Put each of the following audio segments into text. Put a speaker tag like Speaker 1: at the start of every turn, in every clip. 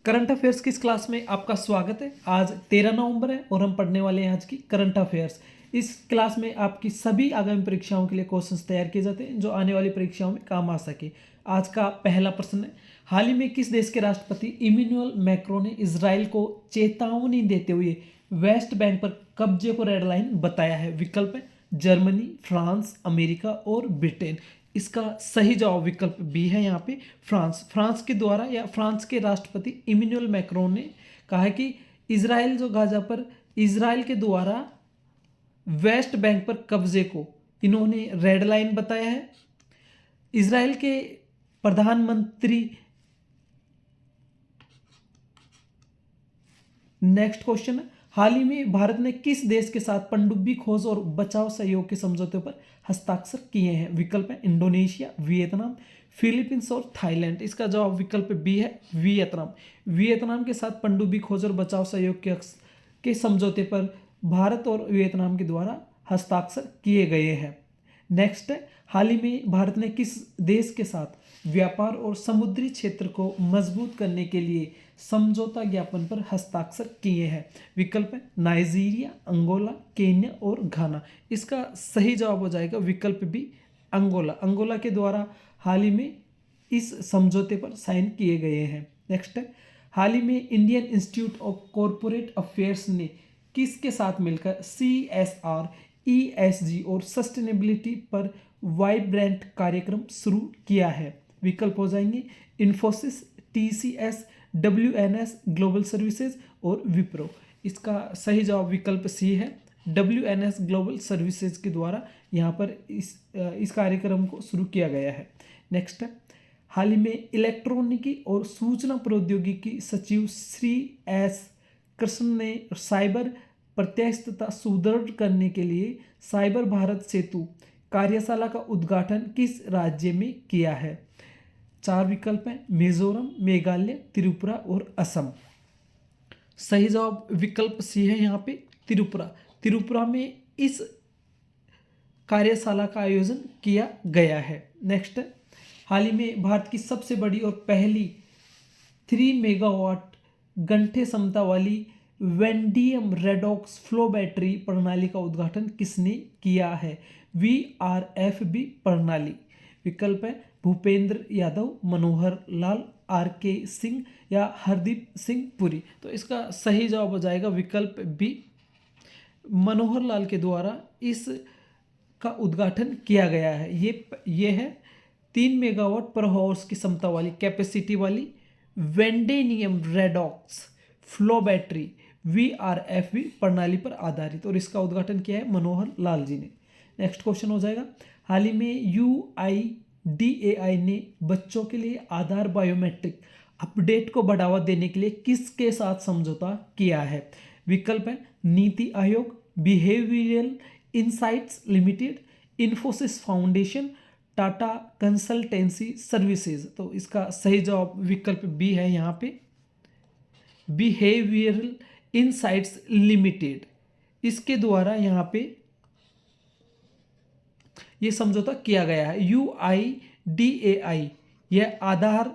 Speaker 1: Current affairs की इस class में आपका स्वागत है। आज 13 नवंबर है और हम पढ़ने वाले हैं आज की करंट अफेयर्स। इस क्लास में आपकी सभी आगामी परीक्षाओं के लिए क्वेश्चंस तैयार किए जाते हैं जो आने वाली परीक्षाओं में काम आ सके। आज का पहला प्रश्न है, हाल ही में किस देश के राष्ट्रपति इमैनुअल मैक्रों ने इजराइल को चेतावनी देते हुए वेस्ट बैंक पर कब्जे को रेड लाइन बताया है? विकल्प है जर्मनी, फ्रांस, अमेरिका और ब्रिटेन। इसका सही जवाब विकल्प बी है यहाँ पे फ्रांस। फ्रांस के द्वारा या फ्रांस के राष्ट्रपति इमैनुअल मैक्रोन ने कहा है कि इजराइल जो गाजा पर इजराइल के द्वारा वेस्ट बैंक पर कब्जे को इन्होंने रेड लाइन बताया है। इजराइल के प्रधानमंत्री, नेक्स्ट क्वेश्चन है, हाल ही में भारत ने किस देश के साथ पनडुब्बी खोज और बचाव सहयोग के समझौते पर हस्ताक्षर किए हैं? विकल्प है इंडोनेशिया, वियतनाम, फिलीपींस और थाईलैंड। इसका जवाब विकल्प बी है वियतनाम। वियतनाम के साथ पनडुब्बी खोज और बचाव सहयोग के समझौते पर भारत और वियतनाम के द्वारा हस्ताक्षर किए गए हैं। नेक्स्ट है, हाल ही में भारत ने किस देश के साथ व्यापार और समुद्री क्षेत्र को मजबूत करने के लिए समझौता ज्ञापन पर हस्ताक्षर किए हैं? विकल्प है नाइजीरिया, अंगोला, केन्या और घाना। इसका सही जवाब हो जाएगा विकल्प बी अंगोला। अंगोला के द्वारा हाल ही में इस समझौते पर साइन किए गए हैं। नेक्स्ट है, हाल ही में Indian institute of corporate affairs ने किसके साथ मिलकर CSR, ESG और सस्टेनेबिलिटी पर वाइब्रेंट कार्यक्रम शुरू किया है? विकल्प हो जाएंगे Infosys, TCS, WNS global services और विप्रो। इसका सही जवाब विकल्प सी है WNS ग्लोबल सर्विसेज के द्वारा यहाँ पर इस कार्यक्रम को शुरू किया गया है। नेक्स्ट है, हाल ही में इलेक्ट्रॉनिकी और सूचना प्रौद्योगिकी सचिव श्री S कृष्ण ने साइबर प्रत्याशितता सुदृढ़ करने के लिए साइबर भारत सेतु कार्यशाला का उद्घाटन किस राज्य में किया है? 4 विकल्प हैं मिजोरम, मेघालय, त्रिपुरा और असम। सही जवाब विकल्प सी है यहाँ पे त्रिपुरा। त्रिपुरा में इस कार्यशाला का आयोजन किया गया है। नेक्स्ट, हाल ही में भारत की सबसे बड़ी और पहली 3 मेगावाट घंटे क्षमता वाली वेंडियम रेडॉक्स फ्लो बैटरी प्रणाली का उद्घाटन किसने किया है? VRFB प्रणाली। विकल्प है भूपेंद्र यादव, मनोहर लाल, RK सिंह या हरदीप सिंह पुरी। तो इसका सही जवाब हो जाएगा विकल्प बी मनोहर लाल के द्वारा इस का उद्घाटन किया गया है। ये है 3 मेगावाट पर हॉर्स की क्षमता वाली कैपेसिटी वाली वेंडेनियम रेडॉक्स फ्लो बैटरी VRFB प्रणाली पर आधारित, और इसका उद्घाटन किया है मनोहर लाल जी ने। नेक्स्ट क्वेश्चन हो जाएगा, हाल ही में UIDAI ने बच्चों के लिए आधार बायोमेट्रिक अपडेट को बढ़ावा देने के लिए किसके साथ समझौता किया है? विकल्प है NITI Aayog, behavioural insights limited, Infosys foundation, Tata consultancy services. तो इसका सही जवाब विकल्प बी है यहाँ पे बिहेवियरल इनसाइट्स लिमिटेड। इसके द्वारा यहाँ पे ये समझौता किया गया है। UIDAI यह आधार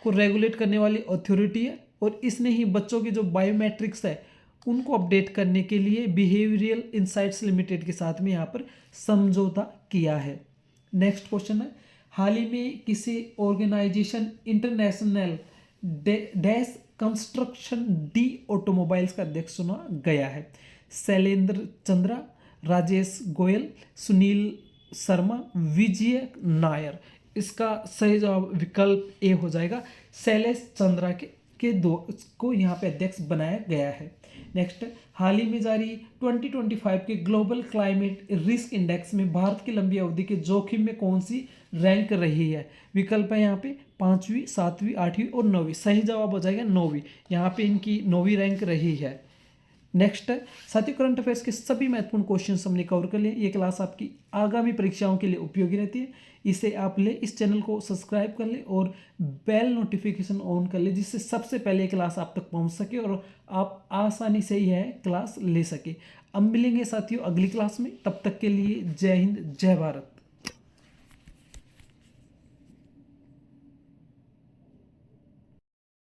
Speaker 1: को रेगुलेट करने वाली अथॉरिटी है और इसने ही बच्चों की जो बायोमेट्रिक्स है उनको अपडेट करने के लिए बिहेवियरल इनसाइट्स लिमिटेड के साथ में यहाँ पर समझौता किया है। नेक्स्ट क्वेश्चन है, हाल ही में किसी organisation international dash construction D automobiles का अध्यक्ष चुना गया है? शैलेंद्र चंद्रा, राजेश गोयल, सुनील शर्मा, विजय नायर। इसका सही जवाब विकल्प ए हो जाएगा शैलेश चंद्रा के दो को यहाँ पे अध्यक्ष बनाया गया है। नेक्स्ट, हाल ही में जारी 2025 के ग्लोबल क्लाइमेट रिस्क इंडेक्स में भारत की लंबी अवधि के जोखिम में कौन सी रैंक रही है? विकल्प है यहाँ पे 5वीं, 7वीं, 8वीं और 9वीं। सही जवाब हो जाएगा 9वीं। यहाँ पे इनकी 9वीं रैंक रही है। नेक्स्ट है, साथियों करंट अफेयर्स के सभी महत्वपूर्ण क्वेश्चन हमने कवर कर लिए। ये क्लास आपकी आगामी परीक्षाओं के लिए उपयोगी रहती है। इसे आप ले इस चैनल को सब्सक्राइब कर ले और बेल नोटिफिकेशन ऑन कर ले, जिससे सबसे पहले क्लास आप तक पहुंच सके और आप आसानी से यह क्लास ले सके। अब मिलेंगे साथियों अगली क्लास में, तब तक के लिए जय हिंद, जय भारत।